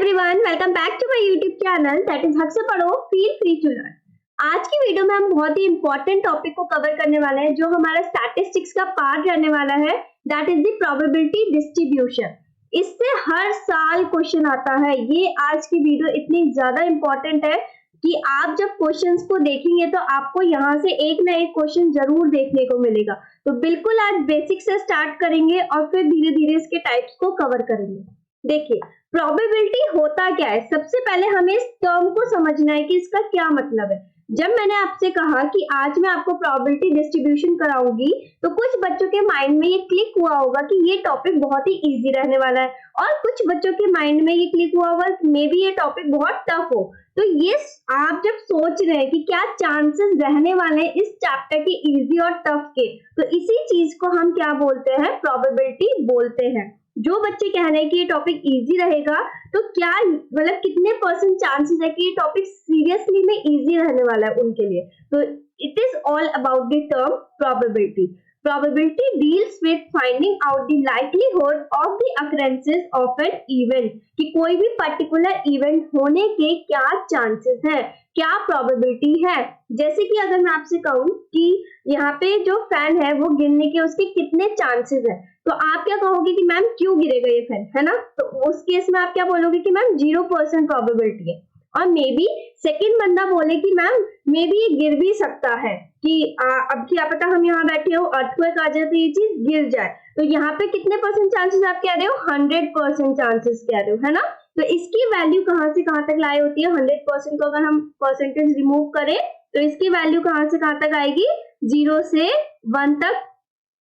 Everyone, welcome back to my YouTube channel that is हक से पढ़ो फील फ्री टू लर्न। आज की वीडियो में हम बहुत ही इंपॉर्टेंट टॉपिक को कवर करने वाले हैं जो हमारा स्टैटिस्टिक्स का पार्ट रहने वाला है, that is the probability distribution. इससे हर साल क्वेश्चन आता है। ये आज की वीडियो इतनी ज्यादा इंपॉर्टेंट है कि आप जब क्वेश्चंस को देखेंगे तो आपको यहाँ से एक ना एक क्वेश्चन जरूर देखने को मिलेगा। तो बिल्कुल आज बेसिक से स्टार्ट करेंगे और फिर धीरे धीरे इसके टाइप्स को कवर करेंगे। देखिए, प्रोबेबिलिटी होता क्या है। सबसे पहले हमें इस टर्म को समझना है कि इसका क्या मतलब है। जब मैंने आपसे कहा कि आज मैं आपको प्रोबेबिलिटी डिस्ट्रीब्यूशन कराऊंगी तो कुछ बच्चों के माइंड में ये क्लिक हुआ होगा कि ये टॉपिक बहुत ही इजी रहने वाला है, और कुछ बच्चों के माइंड में ये क्लिक हुआ होगा कि मे बी ये टॉपिक बहुत टफ हो। तो ये आप जब सोच रहे हैं कि क्या चांसेस रहने वाले हैं इस चैप्टर के इजी और टफ के, तो इसी चीज को हम क्या बोलते हैं, प्रोबेबिलिटी बोलते हैं। जो बच्चे कह रहे हैं कि ये टॉपिक इजी रहेगा, तो क्या मतलब कितने परसेंट चांसेस है कि ये टॉपिक सीरियसली में इजी रहने वाला है उनके लिए। तो it is all about the term probability. Probability deals with finding out the likelihood of the occurrences of an event, कि कोई भी पर्टिकुलर इवेंट होने के क्या चांसेस हैं, क्या प्रोबेबिलिटी है। जैसे कि अगर मैं आपसे कहूँ कि यहाँ पे जो फैन है वो गिरने के उसके कितने चांसेस है, तो आप क्या कहोगे कि मैम क्यों गिरेगा ये फैन, है ना। तो उस केस में आप क्या बोलोगे कि मैम 0% प्रोबेबिलिटी है। और मे बी सेकेंड बंदा बोले कि मैम मे बी ये गिर भी सकता है, कि अब क्या पता हम यहाँ बैठे हो, अर्थक्वेक आ जाए तो ये चीज गिर जाए। तो यहाँ पे कितने परसेंट चांसेस आप कह रहे हो, 100% चांसेस कह रहे हो, है ना। तो इसकी वैल्यू कहाँ से कहाँ तक लाई होती है, 100% को अगर हम परसेंटेज रिमूव करें तो इसकी वैल्यू कहाँ से कहाँ तक आएगी, 0 से 1 तक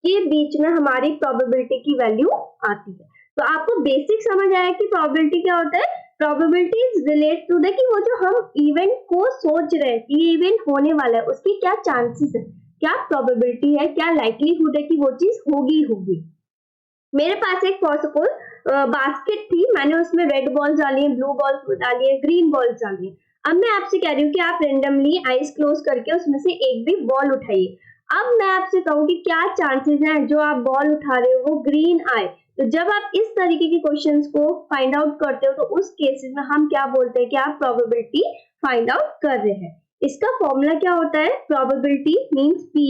के बीच में हमारी प्रोबेबिलिटी की वैल्यू आती है। तो आपको बेसिक समझ आया कि प्रोबेबिलिटी क्या होता है। Probability is relate to the कि वो जो हम इवेंट को सोच रहे हैं कि ये इवेंट होने वाला है उसकी क्या चांसेस है, क्या प्रोबेबिलिटी है, क्या लाइकलीहुड है कि वो चीज होगी। मेरे पास एक फॉर सपोज बास्केट थी, मैंने उसमें रेड बॉल्स डाली है, ब्लू बॉल्स डाली है, ग्रीन बॉल्स डाली है। अब मैं आपसे कह रही हूँ कि आप रेंडमली आईज क्लोज करके उसमें से एक भी बॉल उठाइए। अब मैं आपसे कहूँ कि क्या चांसेस हैं जो आप बॉल उठा रहे हो वो ग्रीन आए। तो जब आप इस तरीके के क्वेश्चंस को फाइंड आउट करते हो तो उस केसेस में हम क्या बोलते हैं कि आप प्रोबेबिलिटी फाइंड आउट कर रहे हैं। इसका फॉर्मूला क्या होता है, प्रोबेबिलिटी मींस P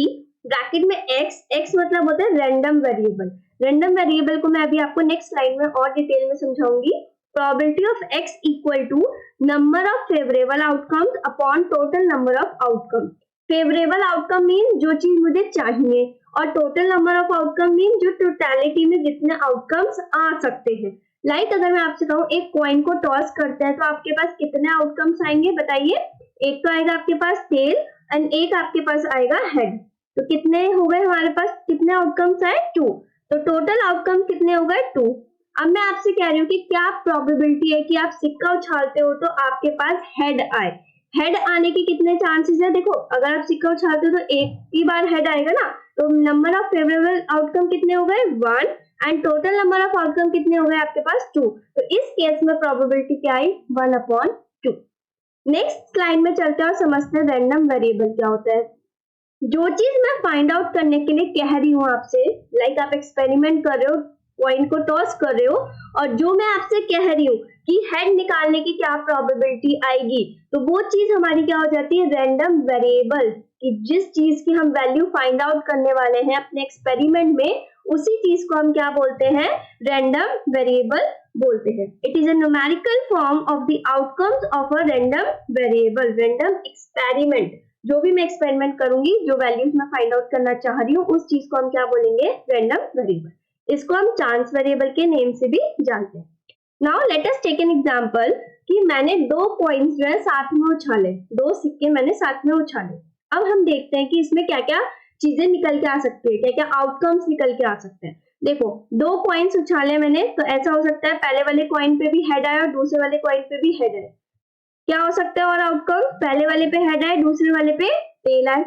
ब्रैकेट में x मतलब होता है रैंडम वेरिएबल। रैंडम वेरिएबल को मैं अभी आपको नेक्स्ट स्लाइड में और डिटेल में समझाऊंगी। Probability of x equal to number of favourable outcomes upon total number of outcomes. Favourable outcome mean जो चीज मुझे चाहिए, और total number of outcome mean जो टोटलिटी में जितने आउटकम्स आ सकते हैं। लाइक अगर मैं आपसे कहूँ एक कॉइन को टॉस करते हैं तो आपके पास कितने आउटकम्स आएंगे बताइए। एक तो आएगा आपके पास टेल एंड एक आपके पास आएगा हेड। तो कितने हो गए हमारे पास, कितने आउटकम्स आए, 2। तो टोटल आउटकम कितने हो गए, 2। अब मैं आपसे कह रही हूँ कि क्या प्रोबेबिलिटी है कि आप सिक्का उछालते हो तो आपके पास हेड आए। हेड आने के कितने चांसेस है, देखो अगर आप सिक्का उछालते हो तो एक ही बार हेड आएगा ना। तो नंबर ऑफ फेवरेबल आउटकम कितने हो गए, 1, and total number of outcome कितने हो गए आपके पास, 2। तो इस केस में प्रोबेबिलिटी क्या आई, 1/2। नेक्स्ट स्लाइड में चलते हैं और समझते हैं रैंडम वेरिएबल क्या होता है। जो चीज मैं फाइंड आउट करने के लिए कह रही हूँ आपसे, लाइक आप एक्सपेरिमेंट कर रहे हो, कॉइन को टॉस कर रहे हो, और जो मैं आपसे कह रही हूँ कि हेड निकालने की क्या प्रोबेबिलिटी आएगी, तो वो चीज हमारी क्या हो जाती है, रैंडम वेरिएबल। कि जिस चीज की हम वैल्यू फाइंड आउट करने वाले हैं अपने एक्सपेरिमेंट में, उसी चीज को हम क्या बोलते हैं, रैंडम वेरिएबल बोलते हैं। It is a numerical form of the outcomes of a random variable, random experiment. जो भी मैं एक्सपेरिमेंट करूंगी, जो वैल्यूज मैं फाइंड आउट करना चाह रही हूँ, उस चीज को हम क्या बोलेंगे, रैंडम वेरिएबल। इसको हम चांस वेरिएबल के नेम से भी जानते हैं। Now let us take an example कि मैंने 2 कॉइन्स जो है साथ में उछाले, 2 सिक्के मैंने साथ में उछाले। अब हम देखते हैं कि इसमें क्या क्या चीजें निकल के आ सकती है, क्या क्या आउटकम्स निकल के आ सकते हैं। देखो 2 कॉइन्स उछाले मैंने, तो ऐसा हो सकता है पहले वाले कॉइन पे भी हेड आए और दूसरे वाले कॉइन पे भी हेड आए। क्या हो सकता है और आउटकम, पहले वाले पे हेड आए, दूसरे वाले पे टेल आए।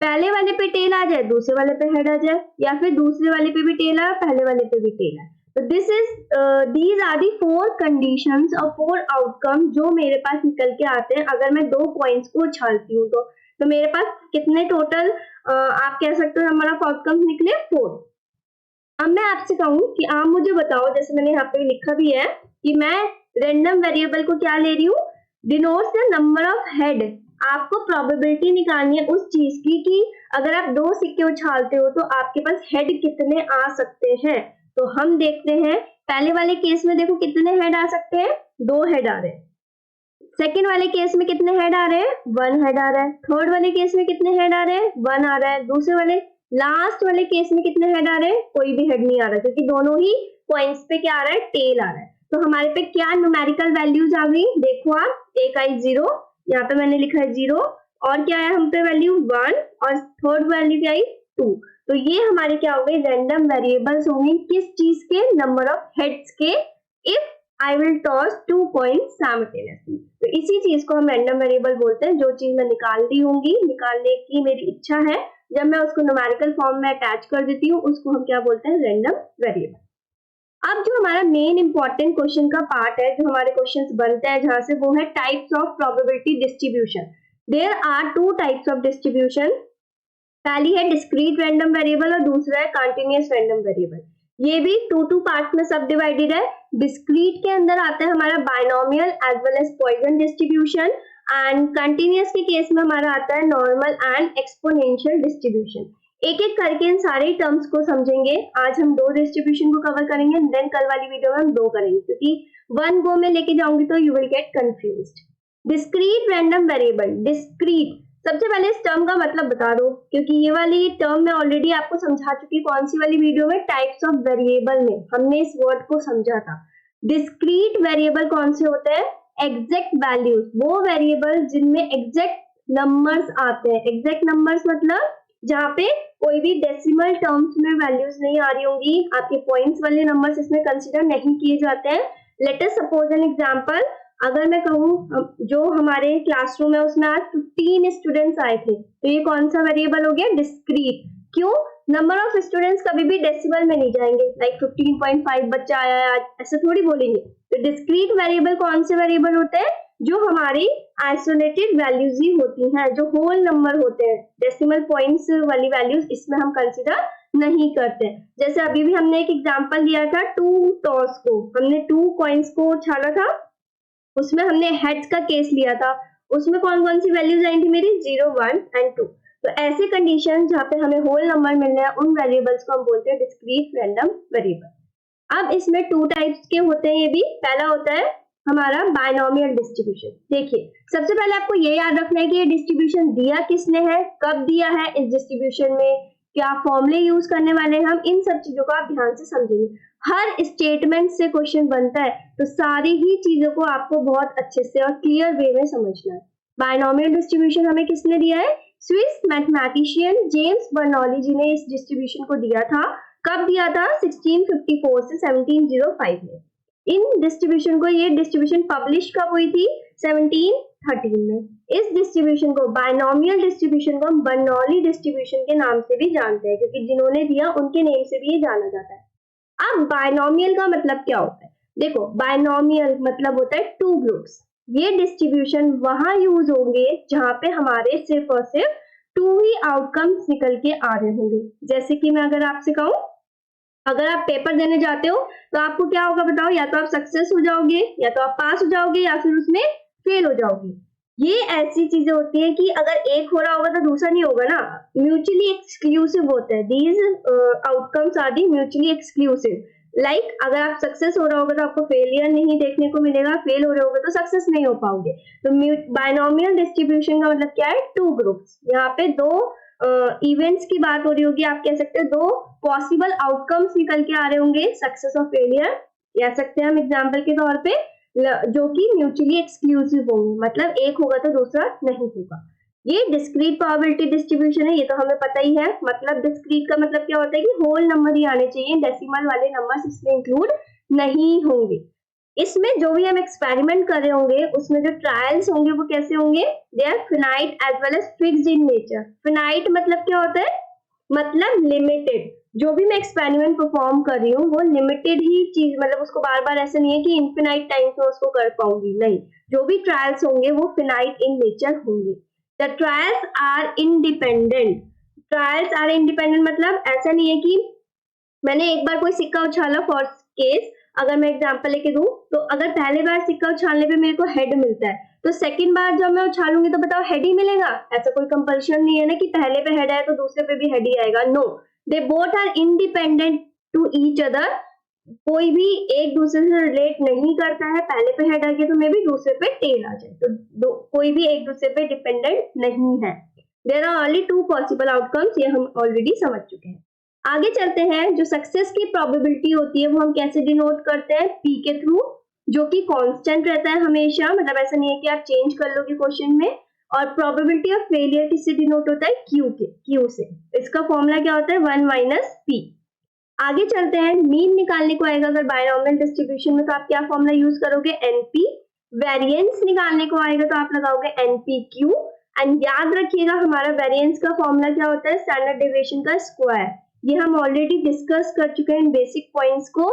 पहले वाले पे टेल आ जाए, दूसरे वाले पे हेड आ जाए, या फिर दूसरे वाले पे भी टेल आए, पहले वाले पे भी टेल आए। तो these are the 4 conditions और 4 आउटकम जो मेरे पास निकल के आते हैं अगर मैं 2 कॉइन्स को उछालती हूँ। तो मेरे पास कितने टोटल आप कह सकते हो नंबर ऑफ आउटकम्स निकले, 4। अब मैं आपसे कहूँ कि आप मुझे बताओ, जैसे मैंने यहाँ पे लिखा भी है कि मैं रैंडम वेरिएबल को क्या ले रही हूँ, denotes the number of head. आपको प्रोबेबिलिटी निकालनी है उस चीज की कि अगर आप 2 सिक्के उछालते हो तो आपके पास हेड कितने आ सकते हैं। तो हम देखते हैं पहले वाले केस में, देखो कितने हेड आ सकते हैं, 2 हेड आ रहे हैं। सेकेंड वाले केस में कितने हेड आ रहे हैं, 1 हेड आ रहा है। थर्ड वाले केस में कितने हेड आ रहे हैं, 1 आ रहा है। दूसरे वाले लास्ट वाले केस में कितने हेड आ रहे हैं, कोई भी हेड नहीं आ रहा, क्योंकि दोनों ही पॉइंट्स पे क्या आ रहा है, टेल आ रहा है। तो हमारे पे क्या न्यूमेरिकल वैल्यूज आ गई, देखो आप, एक आई 0, यहाँ पे मैंने लिखा है 0, और क्या है हम पे वैल्यू 1, और थर्ड वैल्यू क्या आई 2। तो ये हमारे क्या हो गए, रैंडम वेरिएबल्स होंगे, किस चीज के, नंबर ऑफ हेड्स के, if I will toss 2 points simultaneously. तो इसी चीज को हम रैंडम वेरिएबल बोलते हैं। जो चीज मैं निकाल रही होंगी, निकालने की मेरी इच्छा है, जब मैं उसको न्यूमेरिकल फॉर्म में अटैच कर देती हूँ, उसको हम क्या बोलते हैं, रैंडम वेरिएबल। अब जो हमारा मेन इंपॉर्टेंट क्वेश्चन का पार्ट है, जो हमारे क्वेश्चंस बनते हैं जहां से, वो है types of probability distribution. There are 2 types of distribution. पहली है डिस्क्रीट रैंडम वेरिएबल और दूसरा है कंटीन्यूअस रैंडम वेरिएबल। ये भी 2 पार्ट में सब डिवाइडेड है। डिस्क्रीट के अंदर आता है हमारा binomial as well as Poisson distribution, and continuous के केस में हमारा आता है नॉर्मल एंड एक्सपोनेंशियल डिस्ट्रीब्यूशन। एक एक करके इन सारे टर्म्स को समझेंगे। आज हम 2 डिस्ट्रीब्यूशन को कवर करेंगे, देन कल वाली वीडियो में हम 2 करेंगे, क्योंकि 1 गो में लेके जाऊंगी तो you will get confused. Discrete random variable, discrete, सबसे पहले इस टर्म का मतलब बता दो, क्योंकि ये वाली टर्म मैं ऑलरेडी आपको समझा चुकी, कौन सी वाली वीडियो में, टाइप्स ऑफ वेरिएबल में हमने इस वर्ड को समझा था। डिस्क्रीट वेरिएबल कौन से होते हैं, एग्जैक्ट वैल्यूज, वो वेरिएबल जिनमें एग्जैक्ट नंबर्स आते हैं। एग्जैक्ट नंबर्स मतलब जहाँ पे कोई भी डेसिमल टर्म्स में वैल्यूज नहीं आ रही होंगी, आपके पॉइंट्स वाले नंबर्स इसमें कंसीडर नहीं किए जाते हैं। Let us suppose an example, अगर मैं कहूँ जो हमारे क्लासरूम है उसमें आज 15 स्टूडेंट्स आए थे, तो ये कौन सा वेरिएबल हो गया, डिस्क्रीट। क्यों, नंबर ऑफ स्टूडेंट्स कभी भी डेसिमल में नहीं जाएंगे, लाइक 15.5 बच्चा आया है आज, ऐसे थोड़ी बोलेंगे। तो डिस्क्रीट वेरिएबल कौन से वेरिएबल होते हैं, जो हमारी आइसोलेटेड वैल्यूज ही होती हैं, जो होल नंबर होते हैं। डेसिमल पॉइंट्स वाली वैल्यूज इसमें हम कंसीडर नहीं करते। जैसे अभी भी हमने एक एग्जांपल दिया था 2 टॉस को, हमने 2 कॉइन्स को छाना था, उसमें हमने हेड्स का केस लिया था, उसमें कौन कौन सी वैल्यूज आई थी मेरी, 0, 1 एंड 2। तो ऐसे कंडीशन जहाँ पे हमें होल नंबर मिल रहे हैं, उन वेरिएबल्स को हम बोलते हैं डिस्क्रीट रैंडम वेरिएबल। अब इसमें 2 टाइप्स के होते हैं, ये भी। पहला होता है हमारा बाइनोमियल डिस्ट्रीब्यूशन। देखिए, सबसे पहले आपको ये याद रखना है कि ये डिस्ट्रीब्यूशन दिया किसने है, कब दिया है, इस डिस्ट्रीब्यूशन में क्या फॉर्मूले यूज करने वाले हैं हम, इन सब चीजों को आप ध्यान से समझेंगे। हर स्टेटमेंट से क्वेश्चन बनता है, तो सारी ही चीजों को आपको बहुत अच्छे से और क्लियर वे में समझना है। बाइनोमियल डिस्ट्रीब्यूशन हमें किसने दिया है, स्विस मैथमेटिशियन जेम्स बर्नौली जी ने इस डिस्ट्रीब्यूशन को दिया था। कब दिया था, 1654 से 1705 में। इन डिस्ट्रीब्यूशन को, ये डिस्ट्रीब्यूशन पब्लिश कब हुई थी, 1713 में। इस डिस्ट्रीब्यूशन को, बाइनोमियल डिस्ट्रीब्यूशन को हम बर्नौली डिस्ट्रीब्यूशन के नाम से भी जानते हैं, क्योंकि जिन्होंने दिया उनके नेम से भी ये जाना जाता है। अब बाइनोमियल का मतलब क्या होता है, देखो, बाइनोमियल मतलब होता है 2 ग्रुप्स। ये डिस्ट्रीब्यूशन वहां यूज होंगे जहां पे हमारे सिर्फ और सिर्फ 2 ही आउटकम्स निकल के आ रहे होंगे। जैसे कि मैं अगर आपसे कहूं, अगर आप पेपर देने जाते हो तो आपको क्या होगा बताओ, या तो आप सक्सेस हो जाओगे, या तो आप पास हो जाओगे, या फिर उसमें फेल हो जाओगे। ये ऐसी चीजें होती है कि अगर एक हो रहा होगा तो दूसरा नहीं होगा ना, म्यूचुअली एक्सक्लूसिव होता है। These outcomes are the mutually exclusive. Like अगर आप सक्सेस हो रहा होगा तो आपको फेलियर नहीं देखने को मिलेगा, फेल हो रहे होगे तो सक्सेस नहीं हो पाओगे। तो बाइनोमियल डिस्ट्रीब्यूशन का मतलब क्या है, 2 ग्रुप्स। यहाँ पे 2 इवेंट्स की बात हो रही होगी, आप कह सकते हैं 2 पॉसिबल आउटकम्स निकल के आ रहे होंगे, सक्सेस और फेलियर कह सकते हैं हम एग्जांपल के तौर पे, जो कि म्यूचुअली एक्सक्लूसिव होंगे, मतलब एक होगा तो दूसरा नहीं होगा। ये डिस्क्रीट प्रोबेबिलिटी डिस्ट्रीब्यूशन है, ये तो हमें पता ही है। मतलब डिस्क्रीट का मतलब क्या होता है कि होल नंबर ही आने चाहिए, डेसिमल वाले नंबर्स इसमें इंक्लूड नहीं होंगे। इसमें जो भी हम एक्सपेरिमेंट कर रहे होंगे, उसमें जो ट्रायल्स होंगे वो कैसे होंगे, they are finite as well as fixed in nature. Finite मतलब क्या होता है, मतलब लिमिटेड। जो भी मैं एक्सपेरिमेंट परफॉर्म कर रही हूँ वो लिमिटेड ही चीज, मतलब उसको बार बार ऐसे नहीं है कि इनफिनाइट टाइम्स में उसको कर पाऊंगी, नहीं। जो भी ट्रायल्स होंगे वो फिनाइट इन नेचर होंगे। The trials are independent. Trials are independent मतलब ऐसा नहीं है कि मैंने एक बार कोई सिक्का उछाला फॉर केस अगर मैं एग्जांपल लेके दूं तो अगर पहले बार सिक्का उछालने पे मेरे को हेड मिलता है तो सेकंड बार जब मैं उछालूंगी तो बताओ हेड ही मिलेगा? ऐसा कोई कंपल्शन नहीं है ना कि पहले पे हेड आया तो दूसरे पे भी हेड ही आएगा। No, they both are independent to each other. कोई भी एक दूसरे से रिलेट नहीं करता है। पहले पे हेड आ गया तो मे भी दूसरे पे टेल आ जाए, तो कोई भी एक दूसरे पे डिपेंडेंट नहीं है। There are only two possible outcomes, ये हम ऑलरेडी समझ चुके हैं। आगे चलते हैं। जो सक्सेस की प्रोबेबिलिटी होती है वो हम कैसे डिनोट करते हैं? पी के थ्रू, जो कि कांस्टेंट रहता है हमेशा, मतलब ऐसा नहीं है कि आप चेंज कर लोगे क्वेश्चन में। और प्रोबेबिलिटी ऑफ फेलियर किससे डिनोट होता है? क्यू से। इसका फॉर्मूला क्या होता है? 1 माइनस पी। आगे चलते हैं। मीन निकालने को आएगा अगर बायनॉमियल डिस्ट्रीब्यूशन में तो आप क्या फॉर्मूला यूज करोगे? एनपी। वेरिएंस निकालने को आएगा तो आप लगाओगे एनपीक्यू। एंड याद रखिएगा हमारा वेरिएंस का फॉर्मूला क्या होता है? स्टैंडर्ड डेविएशन का स्क्वायर। ये हम ऑलरेडी डिस्कस कर चुके हैं इन बेसिक पॉइंट्स को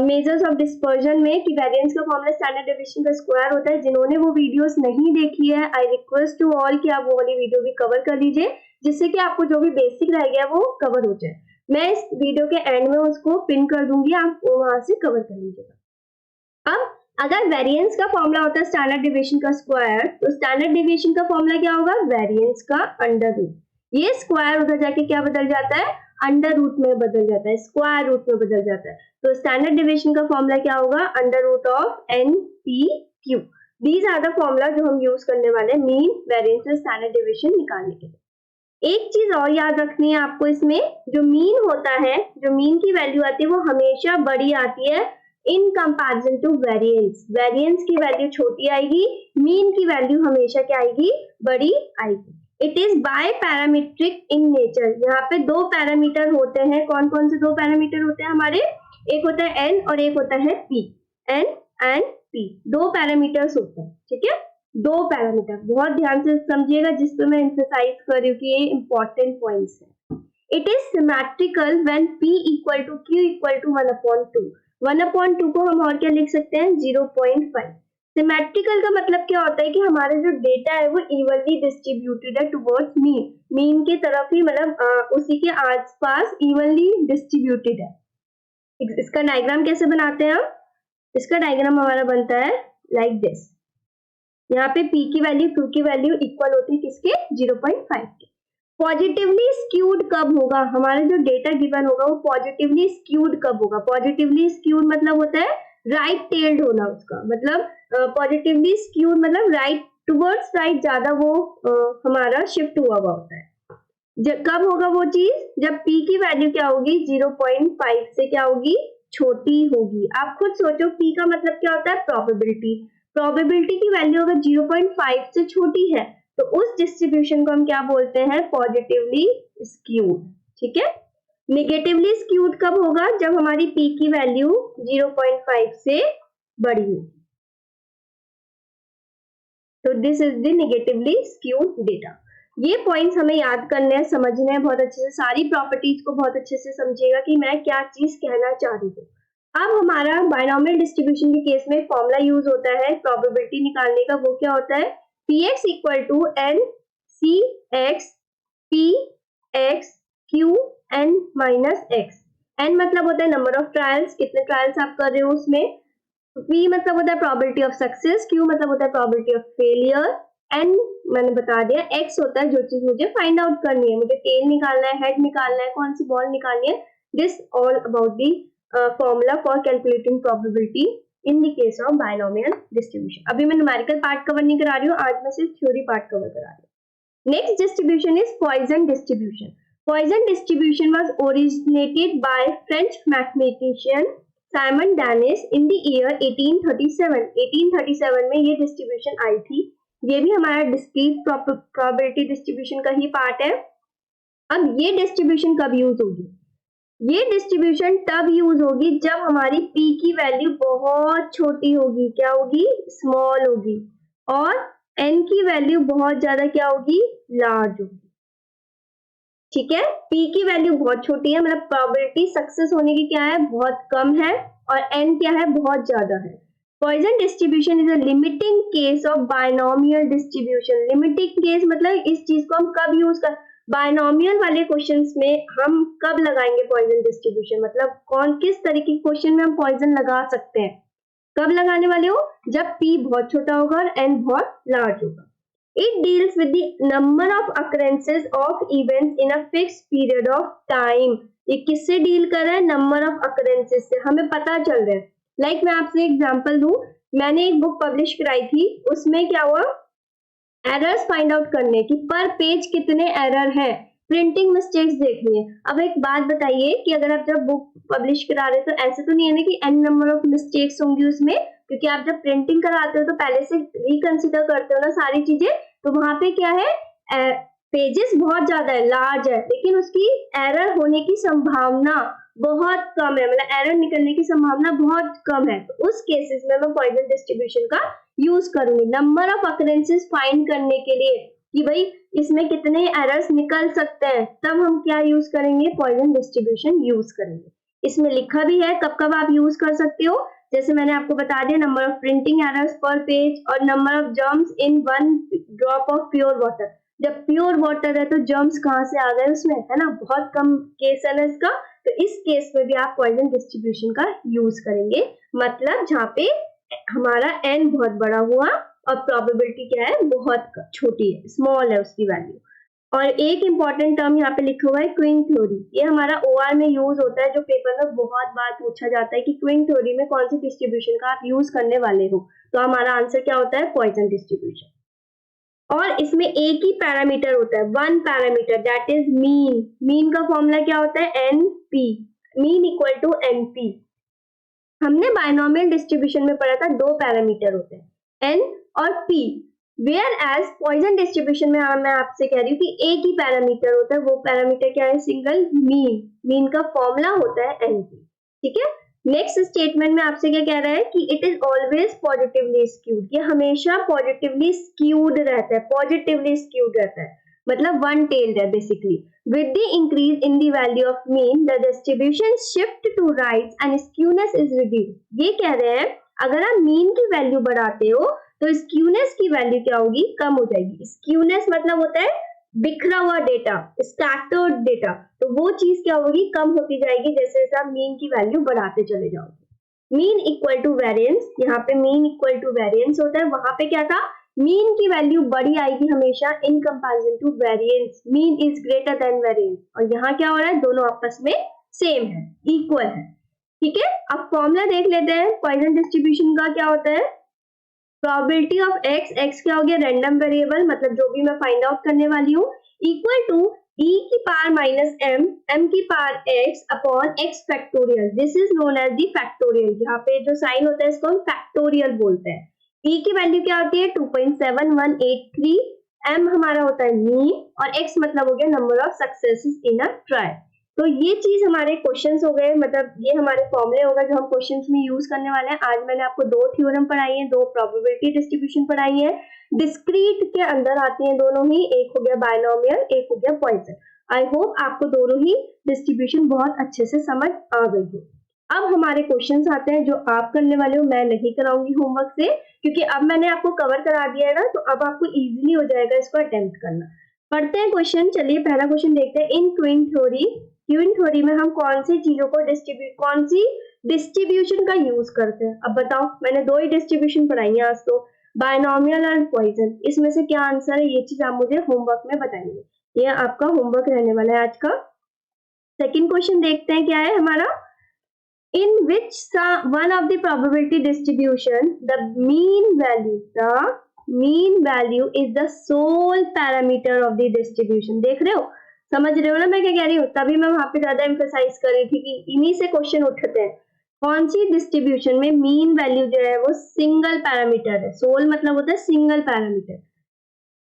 मेजर्स ऑफ डिस्पर्जन में, कि वेरिएंस का फॉर्मूला स्टैंडर्ड डेविएशन का स्क्वायर होता है। जिन्होंने वो वीडियोस नहीं देखी है, आई रिक्वेस्ट टू ऑल कि आप वो वाली वीडियो भी कवर कर लीजिए, जिससे कि आपको जो भी बेसिक रह गया वो कवर हो जाए। मैं इस वीडियो के एंड में उसको पिन कर दूंगी, आप वहां से कवर कर लीजिएगा। अब अगर वेरिएंस का फॉर्मूला होता है स्टैंडर्ड डेविएशन का स्क्वायर, तो स्टैंडर्ड डेविएशन का फॉर्मूला क्या होगा? वेरिएंस का अंडर रूट। ये स्क्वायर उधर जाके क्या बदल जाता है? अंडर रूट में बदल जाता है, स्क्वायर रूट में बदल जाता है। तो स्टैंडर्ड डेविएशन का फॉर्मूला क्या होगा? Under root of N P Q. These are the formula जो हम यूज करने वाले हैं मीन, वेरिएंस और स्टैंडर्ड डेविएशन निकालने के लिए। एक चीज और याद रखनी है आपको इसमें, जो मीन होता है, जो मीन की वैल्यू आती है वो हमेशा बड़ी आती है in comparison to variance. Variance की वैल्यू छोटी आएगी, मीन की वैल्यू हमेशा क्या आएगी? बड़ी आएगी। It is by parametric in nature. यहाँ पे दो पैरामीटर होते हैं। कौन कौन से दो पैरामीटर होते हैं हमारे? एक होता है एन और एक होता है पी। एन एंड पी दो पैरामीटर्स होते हैं, ठीक है? दो पैरामीटर, बहुत ध्यान से समझिएगा, जिस पे मैं एम्फसाइज कर रही हूँ कि ये इंपॉर्टेंट पॉइंट्स है। It is symmetrical when p equal to q equal to 1/2। 1/2 को हम और क्या लिख सकते हैं? 0.5। सिमेट्रिकल का मतलब क्या होता है कि हमारा जो डेटा है वो इवनली डिस्ट्रीब्यूटेड है टुवर्ड्स मीन। मीन की तरफ ही, मतलब उसी के आसपास इवनली डिस्ट्रीब्यूटेड है। इसका डायग्राम कैसे बनाते हैं हम? इसका डायग्राम हमारा बनता है लाइक दिस। यहाँ पे p की वैल्यू, q की वैल्यू इक्वल होती है किसके? 0.5 के। पॉजिटिवली स्क्यूड कब होगा? हमारा जो डेटा गिवन होगा वो पॉजिटिवली स्क्यूड कब होगा? पॉजिटिवली स्क्यूड मतलब होता है राइट टेल्ड होना उसका, मतलब पॉजिटिवली स्क्यूड मतलब राइट टुवर्ड्स राइट ज्यादा वो हमारा शिफ्ट हुआ होता है। कब होगा वो चीज? जब p की वैल्यू क्या होगी? 0.5 से क्या होगी? छोटी होगी। आप खुद सोचो, p का मतलब क्या होता है? प्रोबेबिलिटी। प्रोबेबिलिटी की वैल्यू अगर 0.5 से छोटी है तो उस डिस्ट्रीब्यूशन को हम क्या बोलते हैं? पॉजिटिवली स्क्यूड, ठीक है? नेगेटिवली स्क्यूड कब होगा? जब हमारी p की वैल्यू 0.5 से बड़ी होगी। तो this is the negatively skewed data. ये पॉइंट्स हमें याद करने हैं, समझने हैं बहुत अच्छे से। सारी प्रॉपर्टीज को बहुत अच्छे से समझिएगा कि मैं क्या चीज कहना चाह रही हूँ। अब हमारा बायनॉमियल डिस्ट्रीब्यूशन के केस में फॉर्मूला यूज होता है प्रोबेबिलिटी निकालने का। वो क्या होता है? px equal to N C X P X Q N minus X. एन मतलब होता है नंबर ऑफ ट्रायल्स, कितने ट्रायल्स आप कर रहे हो उसमें। p मतलब होता है प्रोबेबिलिटी ऑफ सक्सेस, q मतलब होता है प्रोबेबिलिटी ऑफ फेलियर, n मैंने बता दिया, x होता है जो चीज मुझे फाइंड आउट करनी है, मुझे टेल निकालना है, हेड निकालना है, कौन सी बॉल निकालनी है। This all about the formula for calculating probability in the case of binomial distribution. अभी मैं न्यूमेरिकल पार्ट कवर नहीं करा रही हूँ, आज मैं सिर्फ थ्योरी पार्ट कवर करा रही हूँ। Next distribution is Poisson distribution. Poisson distribution was originated by French mathematician Simon Dennis in the year 1837। 1837 में ये डिस्ट्रीब्यूशन आई थी। ये भी हमारा डिस्क्रीट प्रोबेबिलिटी डिस्ट्रीब्यूशन का ही पार्ट है। अब ये डिस्ट्रीब्यूशन कब यूज होगी? ये डिस्ट्रीब्यूशन तब यूज होगी जब हमारी p की वैल्यू बहुत छोटी होगी। क्या होगी? स्मॉल होगी। और n की वैल्यू बहुत ज्यादा क्या होगी? लार्ज होगी, ठीक है? p की वैल्यू बहुत छोटी है, मतलब प्रोबेबिलिटी सक्सेस होने की क्या है? बहुत कम है। और n क्या है? बहुत ज्यादा है। Poisson distribution is a limiting case of binomial distribution. Limiting case मतलब इस चीज को हम कब यूज कर, बायनॉमियल वाले क्वेश्चंस में हम कब लगाएंगे पॉइजन डिस्ट्रीब्यूशन, मतलब कौन किस तरीके के क्वेश्चन में हम पॉइजन लगा सकते हैं, कब लगाने वाले हो, जब p बहुत छोटा होगा और n बहुत लार्ज होगा। It deals with the number of occurrences of events in a fixed period of time. ये किससे डील कर रहा है, नंबर ऑफ अकरेंसेस से, हमें पता चल रहा है। लाइक मैं आपसे एग्जांपल दूं, मैंने एक बुक पब्लिश कराई थी, उसमें क्या हुआ, एरर्स फाइंड आउट करने की, पर पेज कितने एरर है, प्रिंटिंग मिस्टेक्स देखनी है। अब एक बात बताइए कि अगर आप जब बुक पब्लिश करा रहे तो ऐसे तो नहीं है ना कि n नंबर ऑफ मिस्टेक्स होंगी उसमें, क्योंकि आप जब प्रिंटिंग कराते हो तो पहले से रिकंसीडर करते हो ना सारी चीजें, तो वहां पे क्या है, पेजेस बहुत ज्यादा है, लार्ज है, लेकिन उसकी एरर होने की संभावना बहुत कम है, मतलब एरर निकलने की संभावना बहुत कम है। तो उस केसेस में मैं पॉइजन डिस्ट्रीब्यूशन का यूज करूंगी, नंबर ऑफ अकरेंसेस फाइंड करने के लिए कि भाई इसमें कितने एरर्स निकल सकते हैं, तब हम क्या यूज करेंगे, पॉइजन डिस्ट्रीब्यूशन यूज करेंगे। इसमें लिखा भी है कब कब आप यूज कर सकते हो, जैसे मैंने आपको बता दिया, नंबर ऑफ प्रिंटिंग एरर्स पर पेज और number of germs in 1 drop of pure water. जब प्योर वाटर है तो जर्म्स कहाँ से आ गए उसमें, है ना, बहुत कम केस है ना इसका, तो इस केस में भी आप पॉइजन डिस्ट्रीब्यूशन का यूज करेंगे, मतलब जहाँ पे हमारा n बहुत बड़ा हुआ और प्रोबेबिलिटी क्या है, बहुत छोटी है, स्मॉल है उसकी वैल्यू। और एक इंपॉर्टेंट टर्म यहाँ पे लिखा हुआ है क्विंग थ्योरी, ये हमारा ओआर में यूज होता है, जो पेपर में बहुत बार पूछा जाता है कि क्विंग थ्योरी में कौन सी डिस्ट्रीब्यूशन का आप यूज करने वाले हो, तो हमारा आंसर क्या होता है, पॉइजन डिस्ट्रीब्यूशन। और इसमें एक ही पैरामीटर होता है, one parameter, that is mean. Mean का फॉर्मूला क्या होता है, NP, mean equal to NP। हमने बायनॉमियल डिस्ट्रीब्यूशन में पढ़ा था दो पैरामीटर होते हैं, N और P, whereas Poisson distribution में मैं आपसे कह रही हूँ कि एक ही पैरामीटर होता है, वो पैरामीटर क्या है, सिंगल मीन। मीन का फॉर्मूला होता है NP, ठीक है। नेक्स्ट स्टेटमेंट में आपसे क्या कह रहा है कि it is always positively skewed, ये हमेशा पॉजिटिवली स्क्यूड रहता है, पॉजिटिवली स्क्यूड रहता है, मतलब वन टेल्ड है basically. With the increase in the value of mean the distribution shift to right and skewness is reduced. ये कह रहे हैं अगर आप मीन की वैल्यू बढ़ाते हो तो स्क्यूनेस की वैल्यू क्या होगी, कम हो जाएगी। स्क्यूनेस मतलब होता है बिखरा हुआ डेटा, स्कैटर्ड डेटा, तो वो चीज क्या होगी, कम होती जाएगी जैसे जैसे आप मीन की वैल्यू बढ़ाते चले जाओगे। मीन इक्वल टू वेरिएंस, यहाँ पे मीन इक्वल टू वेरिएंस होता है, वहां पे क्या था, मीन की वैल्यू बड़ी आएगी हमेशा in comparison to variance, mean is greater than variance, और यहाँ क्या हो रहा है, दोनों आपस में सेम है, इक्वल है, ठीक है। अब फॉर्मूला देख लेते हैं पॉइजन डिस्ट्रीब्यूशन का, क्या होता है, प्रोबेबिलिटी ऑफ x क्या हो गया, रैंडम वेरिएबल, मतलब जो भी मैं फाइंड आउट करने वाली हूँ, इक्वल टू e की पावर माइनस m की power x upon x factorial, this is known as the factorial. यहाँ पे जो साइन होता है इसको हम फैक्टोरियल बोलते हैं। e की वैल्यू क्या होती है, 2.7183, m हमारा होता है मीन, और x मतलब हो गया number of successes in a trial. तो ये चीज हमारे क्वेश्चंस हो गए, मतलब ये हमारे फॉर्मूले हो गए जो हम क्वेश्चंस में यूज करने वाले हैं। आज मैंने आपको दो थ्योरम पढ़ाई है, दो प्रोबेबिलिटी डिस्ट्रीब्यूशन पढ़ाई है, डिस्क्रीट के अंदर आती हैं दोनों ही, एक हो गया बायनॉमियल, एक हो गया पॉइजन। आई होप आपको दोनों ही डिस्ट्रीब्यूशन बहुत अच्छे से समझ आ गई हो। अब हमारे क्वेश्चंस आते हैं जो आप करने वाले हो, मैं नहीं कराऊंगी होमवर्क से, क्योंकि अब मैंने आपको कवर करा दिया है ना, तो अब आपको इजीली हो जाएगा इसको अटेम्प्ट करना। पढ़ते हैं क्वेश्चन, चलिए पहला क्वेश्चन देखते हैं। इन क्विंग थ्योरी, क्विंग थ्योरी में हम कौन सी चीजों को कौन सी डिस्ट्रीब्यूशन का यूज करते हैं, अब बताओ। मैंने दो ही डिस्ट्रीब्यूशन पढ़ाई है आज तो, बायनॉमियल और पॉइजन, इसमें से क्या आंसर है, ये चीज आप मुझे होमवर्क में बताएंगे, ये आपका होमवर्क रहने वाला है आज का। सेकंड क्वेश्चन देखते हैं क्या है हमारा, in which one of the probability distribution the mean value is the sole parameter of the distribution। देख रहे हो, समझ रहे हो ना मैं क्या कह रही हूँ, तभी मैं वहां पे ज्यादा एम्फेसाइज कर रही थी कि इन्हीं से क्वेश्चन उठते हैं। कौन सी डिस्ट्रीब्यूशन में मीन वैल्यू जो है वो सिंगल पैरामीटर है, सोल मतलब होता है सिंगल पैरामीटर।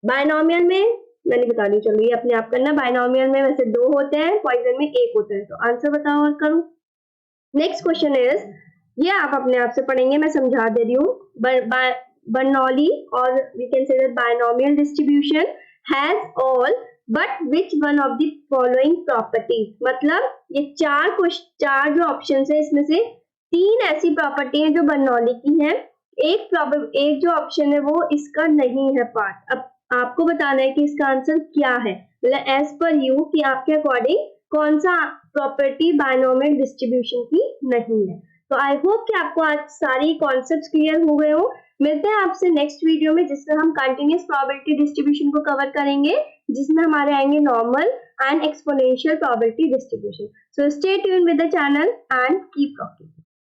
बायनॉमियल में मैंने बता दी, चलो ये अपने आप करना, बायनॉमियल में वैसे दो होते हैं, पॉइजन में एक होता है, तो आंसर बताओ और करो। नेक्स्ट क्वेश्चन इज, ये आप अपने आप से पढ़ेंगे, मैं समझा दे रही हूँ। बर्नौली और we can say that binomial distribution has all but which one of the following properties, मतलब ये चार जो ऑप्शन है इसमें से तीन ऐसी प्रॉपर्टी है जो बर्नौली की है, एक जो ऑप्शन है वो इसका नहीं है पार्ट। अब आपको बताना है कि इसका आंसर क्या है, मतलब एज पर यू कि आपके अकॉर्डिंग कौन सा प्रॉपर्टी बायनोमियल डिस्ट्रीब्यूशन की नहीं है। तो आई होप कि आपको आज सारी कॉन्सेप्ट्स क्लियर हो गए हो। मिलते हैं आपसे नेक्स्ट वीडियो में जिसमें हम कंटिन्यूअस प्रोबेबिलिटी डिस्ट्रीब्यूशन को कवर करेंगे, जिसमें हमारे आएंगे normal and exponential probability distribution. So stay tuned with the channel and keep rocking.